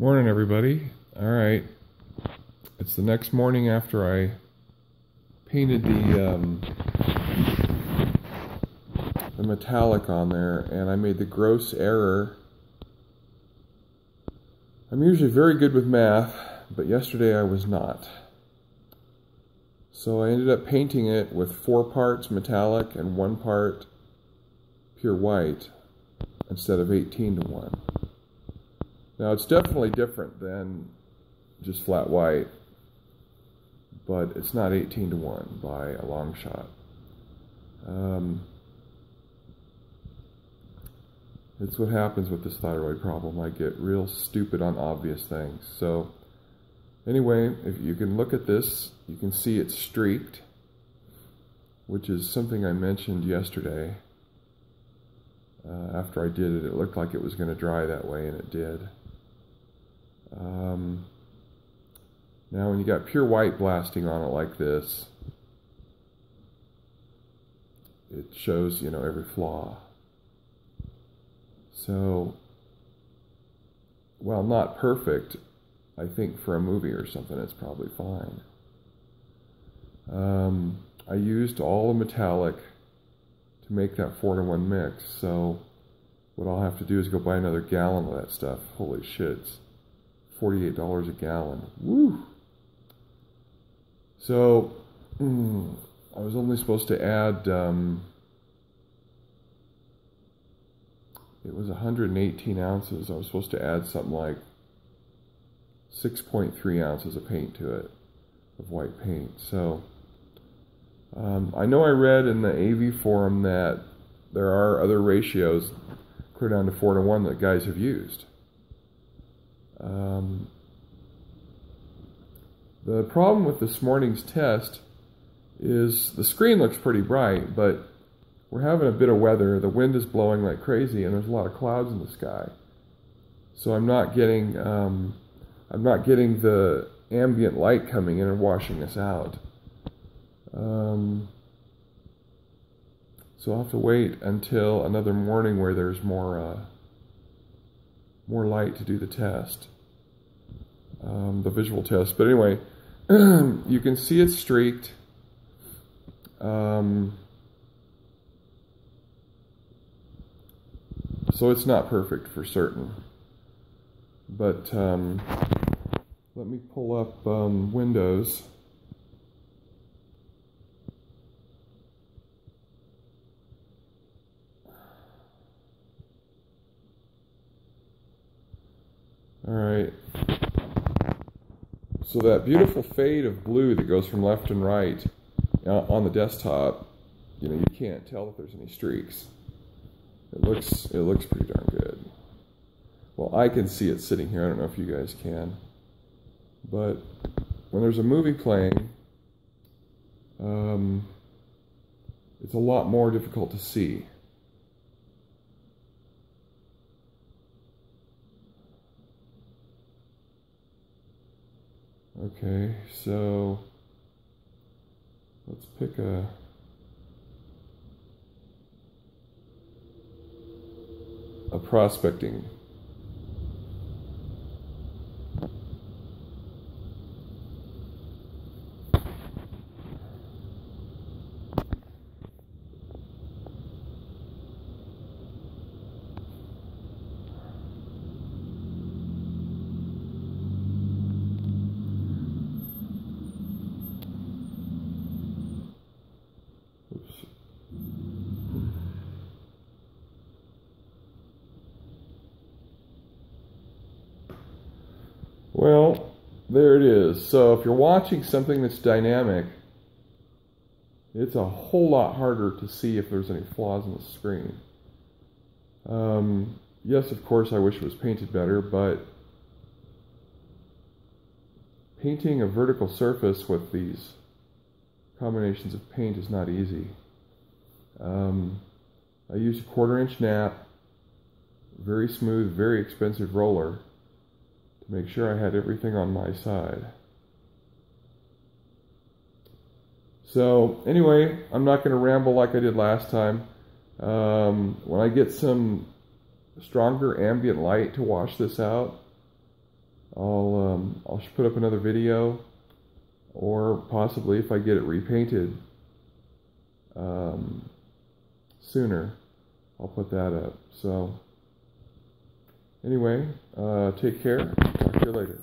Morning, everybody. All right, it's the next morning after I painted the metallic on there, and I made the gross error. I'm usually very good with math, but yesterday I was not. So I ended up painting it with 4 parts metallic and 1 part pure white instead of 18-to-1. Now, it's definitely different than just flat white, but it's not 18-to-1 by a long shot. It's what happens with this thyroid problem. I get real stupid on obvious things. So, anyway, if you can look at this, you can see it's streaked, which is something I mentioned yesterday. After I did it, it looked like it was going to dry that way, and it did. Now when you got pure white blasting on it like this, it shows, every flaw. So, while not perfect, I think for a movie or something it's probably fine. I used all the metallic to make that 4-to-1 mix, so what I'll have to do is go buy another gallon of that stuff. Holy shit, it's $48 a gallon. Woo! So, I was only supposed to add, it was 118 ounces. I was supposed to add something like 6.3 ounces of paint to it, of white paint. So, I know I read in the AV forum that there are other ratios, clear down to 4-to-1, that guys have used. The problem with this morning's test is the screen looks pretty bright, but we're having a bit of weather. The wind is blowing like crazy, and there's a lot of clouds in the sky. So I'm not getting the ambient light coming in and washing us out. So I'll have to wait until another morning where there's more light to do the test, the visual test. But anyway, you can see it's streaked. So it's not perfect for certain. But let me pull up Windows. All right. So that beautiful fade of blue that goes from left and right on the desktop, you can't tell if there's any streaks. It looks pretty darn good. Well, I can see it sitting here. I don't know if you guys can. But when there's a movie playing, it's a lot more difficult to see. Okay, so let's pick a prospecting. Well, there it is. So if you're watching something that's dynamic, it's a whole lot harder to see if there's any flaws in the screen. Yes, of course, I wish it was painted better, but painting a vertical surface with these combinations of paint is not easy. I used a 1/4-inch nap, very smooth, very expensive roller, to make sure I had everything on my side. So anyway, I'm not going to ramble like I did last time. When I get some stronger ambient light to wash this out, I'll put up another video, or possibly if I get it repainted sooner, I'll put that up. So anyway, take care. Talk to you later.